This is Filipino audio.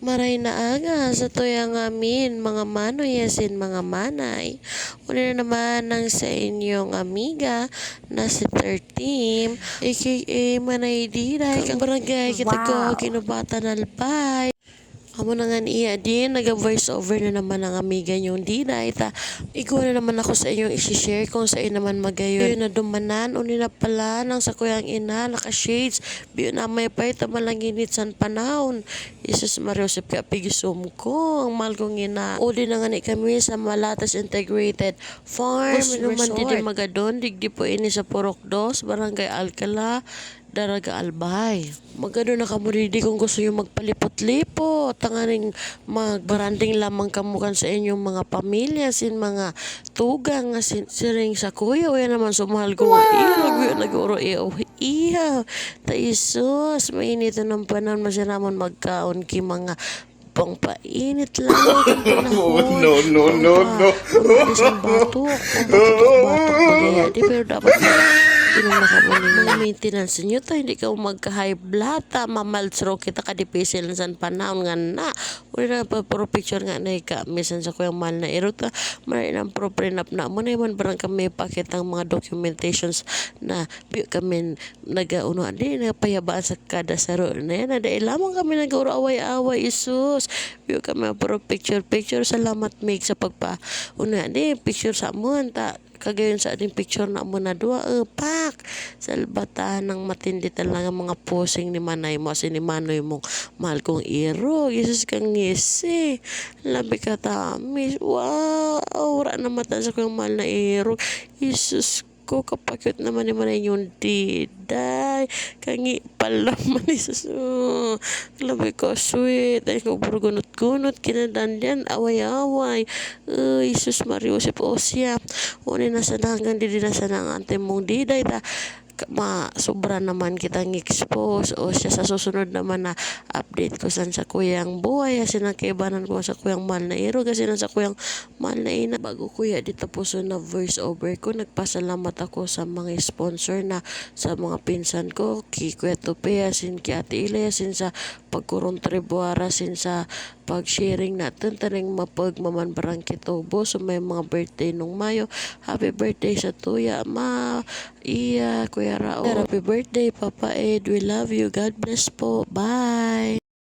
Maray na aga sa tuyang amin, mga manoy yasin mga manay. Una na naman ng sa inyong amiga na si 13, aka Manay Diray, kang barangay kita ko, kinubata nalpay. Amo na nga niya din, naga-voice over na naman ang amiga niyong Diday. Ikaw na naman ako sa inyong isi-share kung sa naman magayon. Yun na dumanan, uni na pala ng sa kuyang ina, naka-shades. Biyo na may pay, tamalanginit san panahon. Jesus Mariosep ka pigisum ko, ang mahal kong ina. Uli na nga ni kami sa Malatas Integrated Farm. Naman din magadon, digdi po ini sa Purok 2, Barangay Alcala, Daraga Albay. Magano na kamo didi kung gusto nyo magpalipot-lipot. Tanganing magbaranding lamang kamukan sa inyong mga pamilya, sin mga tugang, siring sa kuya. Uya naman sumahal ko. Iya, nag-uro iya. Ta Isus, mainit ng panahon masyaramon magkaon ki mga pangpainit lang ang panahon. No. Isang batok. Batok bagay. Pero dapat inom na ka mo mga maintenance nyo ta, hindi ka magka-high blood ta, mamalsro kita kadipisil na san panahon nga na. Uli na pa puro picture nga na misan sa kuyang mahal na iro ta, maray ng pro prenup na mo na yaman barang kami pakitang mga documentations na biyo kami nag-uno, di napayabaan sa kada saro na yan, dahil lamang kami nag-uro away-away, Isus, biyo kami puro picture, salamat mig sa pagpa, una, di picture sa amuan ta, kagayon sa ating picture na mo na dua pak salbatan ng matindi talaga mga posing ni manay mo si ni manoy mo mahal kong iro Jesus kang ngisi labi ka tamis wow ora na mata sa kong mahal na iro Jesus ko kapakit naman ni manay yung diday kangi palaman ni susu labi ko sweet ay ko gunot kinadandyan away-away Jesus Mariosep Osya uni na sa hanggang di na sa nang ante mong diday ta sobra naman kitang expose o siya sa susunod naman na update ko sa kuyang buhay kasi nakaibanan ko sa kuyang mahal na iro kasi sa kuyang mahal na ina bago kuya di tapuso na voice over ko nagpasalamat ako sa mga sponsor na sa mga pinsan ko ki Kuya Tupe asin ki Ate Ile asin sa pagkuruntribuara asin sa pag-sharing natin taning mapagmaman barangkitobo so may mga birthday nung Mayo happy birthday sa tuya ma iya Kuya Rao happy birthday Papa Ed we love you God bless po bye.